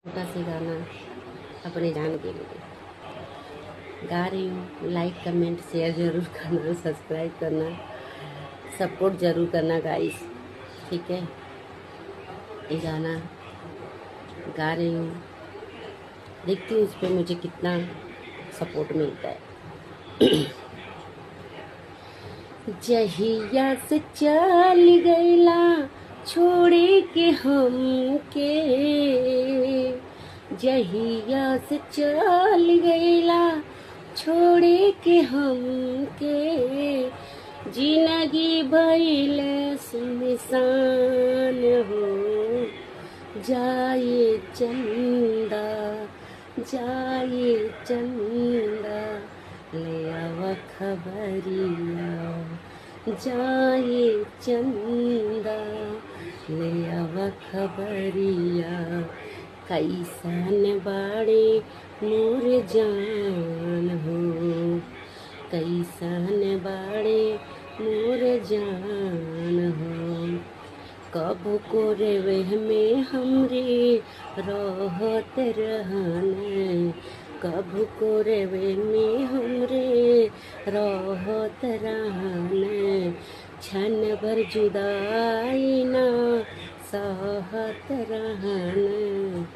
छोटा सा गाना अपने जान के लिए गा रही हूँ। लाइक कमेंट शेयर ज़रूर करना, सब्सक्राइब करना, सपोर्ट ज़रूर करना गाइस, ठीक है। ये गाना गा रही हूँ, देखती हूँ इस पर मुझे कितना सपोर्ट मिलता है। जहिया से चल गईला छोड़े के हमके, जहिया से चल गईला छोड़े के हमके, जिंदगी भइल सुनसान हो जाए चंदा, जाए चंदा ले आवा खबरिया, जाए चंदा ले आवा खबरिया, कैसन बाड़े मोर जान हो, कैसन बाड़े मोर जान हो। कब को रेवे में हमरे रहत रहन, कब को रेवे में हमरे रहत रहन, क्षण भर जुदाई ना सहत रहन,